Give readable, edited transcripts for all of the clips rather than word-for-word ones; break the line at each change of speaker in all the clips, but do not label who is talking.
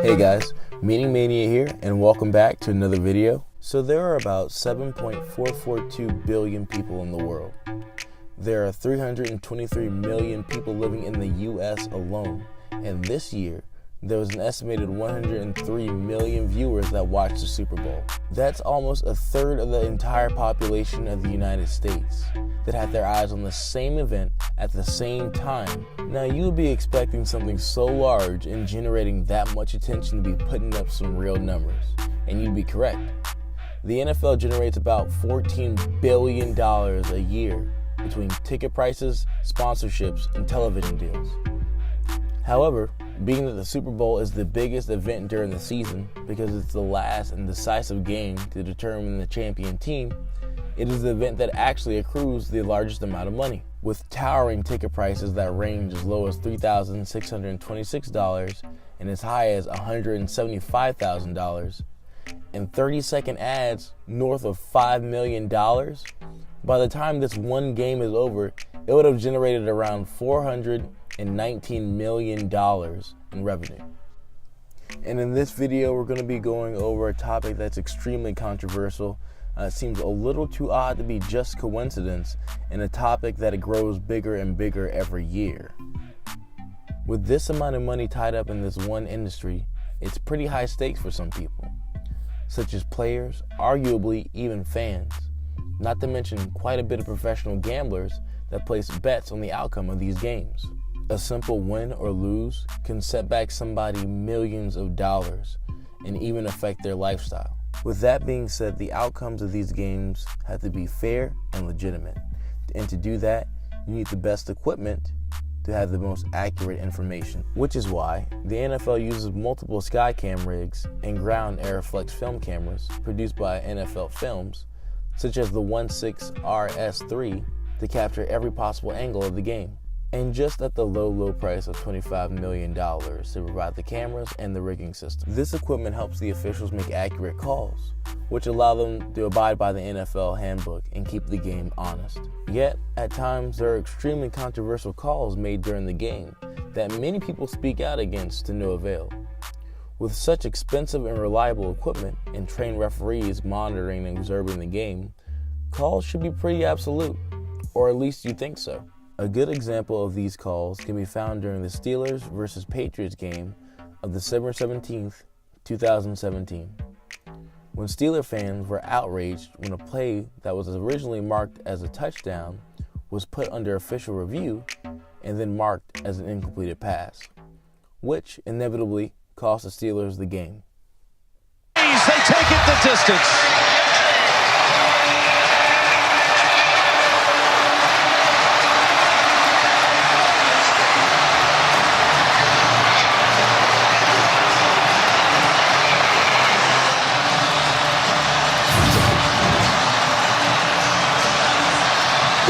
Hey guys, Meaning Mania here, and welcome back to another video. So there are about 7.442 billion people in the world. There are 323 million people living in the US alone, and this year, there was an estimated 103 million viewers that watched the Super Bowl. That's almost a third of the entire population of the United States that had their eyes on the same event at the same time. Now you would be expecting something so large and generating that much attention to be putting up some real numbers, and you'd be correct. The NFL generates about $14 billion a year between ticket prices, sponsorships, and television deals. However, being that the Super Bowl is the biggest event during the season because it's the last and decisive game to determine the champion team, it is the event that actually accrues the largest amount of money, with towering ticket prices that range as low as $3,626 and as high as $175,000, and 30-second ads north of $5 million. By the time this one game is over, it would have generated around $419 million in revenue. And in this video, we're going to be going over a topic that's extremely controversial. It seems a little too odd to be just coincidence, and a topic that it grows bigger and bigger every year. With this amount of money tied up in this one industry, it's pretty high stakes for some people, such as players, arguably even fans, not to mention quite a bit of professional gamblers that place bets on the outcome of these games. A simple win or lose can set back somebody millions of dollars and even affect their lifestyle. With that being said, the outcomes of these games have to be fair and legitimate. And to do that, you need the best equipment to have the most accurate information, which is why the NFL uses multiple Skycam rigs and ground Aeroflex film cameras produced by NFL Films, such as the 16RS3, to capture every possible angle of the game. And just at the low price of $25 million to provide the cameras and the rigging system. This equipment helps the officials make accurate calls, which allow them to abide by the NFL handbook and keep the game honest. Yet, at times, there are extremely controversial calls made during the game that many people speak out against to no avail. With such expensive and reliable equipment and trained referees monitoring and observing the game, calls should be pretty absolute, or at least you think so. A good example of these calls can be found during the Steelers versus Patriots game of December 17th, 2017. When Steeler fans were outraged when a play that was originally marked as a touchdown was put under official review and then marked as an incompleted pass, which inevitably cost the Steelers the game.
They take it the distance.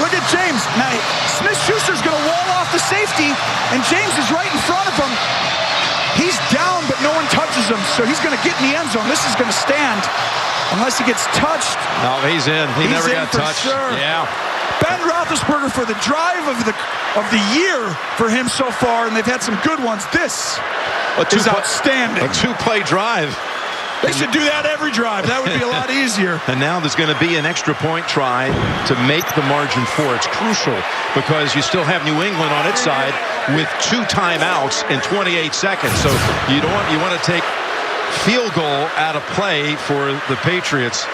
Look at James. Now, Smith-Schuster's going to wall off the safety, and James is right in front of him. He's down, but no one touches him, so he's going to get in the end zone. This is going to stand unless he gets touched.
No, he's in. He never got touched.
Sure.
Yeah.
Ben Roethlisberger for the drive of the year for him so far, and they've had some good ones. This is outstanding.
A two-play drive.
They should do that every drive. That would be a lot easier.
And now there's going to be an extra point try to make the margin four. It's crucial because you still have New England on its side with 2 timeouts in 28 seconds. So you want to take field goal out of play for the Patriots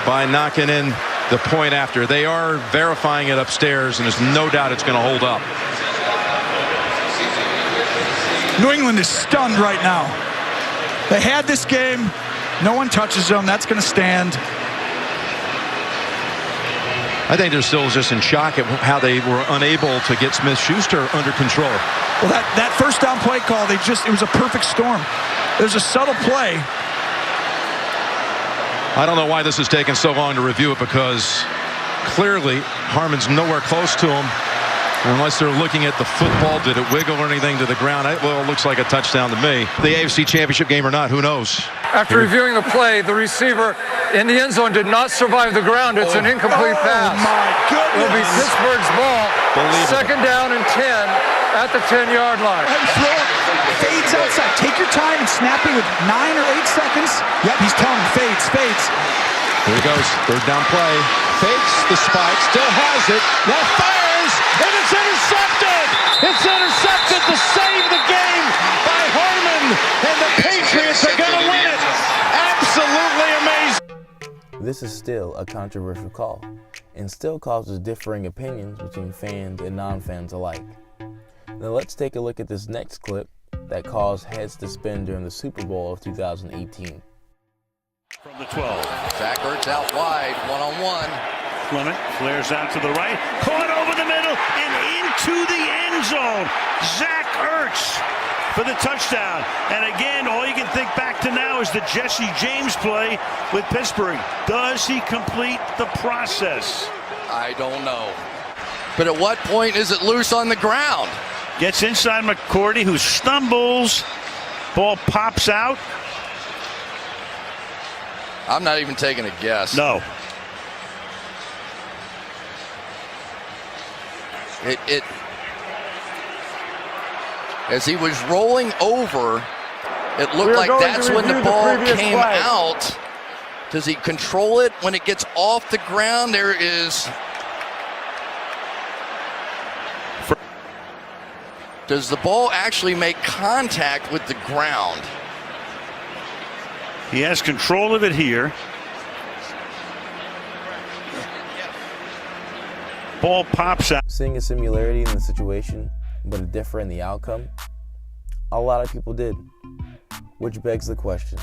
by knocking in the point after. They are verifying it upstairs, and there's no doubt it's going to hold up.
New England is stunned right now. They had this game. No one touches them. That's going to stand.
I think they're still just in shock at how they were unable to get Smith-Schuster under control.
Well, that first down play call, it was a perfect storm. There's a subtle play.
I don't know why this is taking so long to review it, because clearly Harmon's nowhere close to him. Unless they're looking at the football, did it wiggle or anything to the ground? Well, it looks like a touchdown to me. The AFC Championship game or not, who knows?
After reviewing the play, the receiver in the end zone did not survive the ground. It's an incomplete pass.
Oh, my goodness.
It'll be Pittsburgh's ball. Second down and 10. at the 10-yard line.
Go ahead and throw it. Fades outside. Take your time and snapping with 9 or 8 seconds. Yep, he's telling him fades.
Here he goes. Third down play. Fakes the spike. Still has it. Now fires. And it's intercepted. It's intercepted to save the game by Harmon. And the Patriots are going to win it. Absolutely amazing.
This is still a controversial call and still causes differing opinions between fans and non-fans alike. Now let's take a look at this next clip that caused heads to spin during the Super Bowl of 2018.
From the 12.
Zach Ertz out wide, one-on-one.
Clement flares out to the right, caught over the middle and into the end zone. Zach Ertz for the touchdown. And again, all you can think back to now is the Jesse James play with Pittsburgh. Does he complete the process?
I don't know. But at what point is it loose on the ground?
Gets inside McCourty, who stumbles. Ball pops out.
I'm not even taking a guess.
No.
It as he was rolling over, it looked like that's when the ball came out. Does he control it when it gets off the ground? There is. Does the ball actually make contact with the ground?
He has control of it here. Ball pops out.
Seeing a similarity in the situation, but a differ in the outcome, a lot of people did. Which begs the question,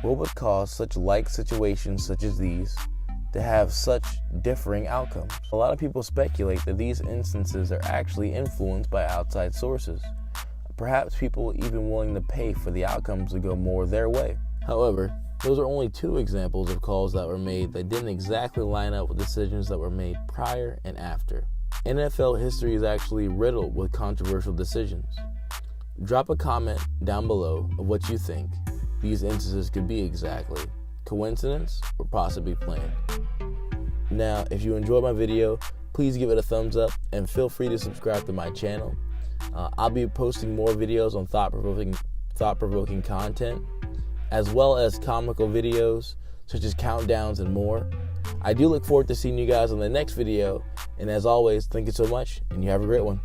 what would cause such like situations such as these to have such differing outcomes? A lot of people speculate that these instances are actually influenced by outside sources, perhaps people even willing to pay for the outcomes to go more their way. However, those are only 2 examples of calls that were made that didn't exactly line up with decisions that were made prior and after. NFL history is actually riddled with controversial decisions. Drop a comment down below of what you think these instances could be exactly. Coincidence or possibly planned? Now, if you enjoyed my video, please give it a thumbs up and feel free to subscribe to my channel. I'll be posting more videos on thought-provoking content, as well as comical videos such as countdowns and more. I do look forward to seeing you guys on the next video, and as always, thank you so much and you have a great one.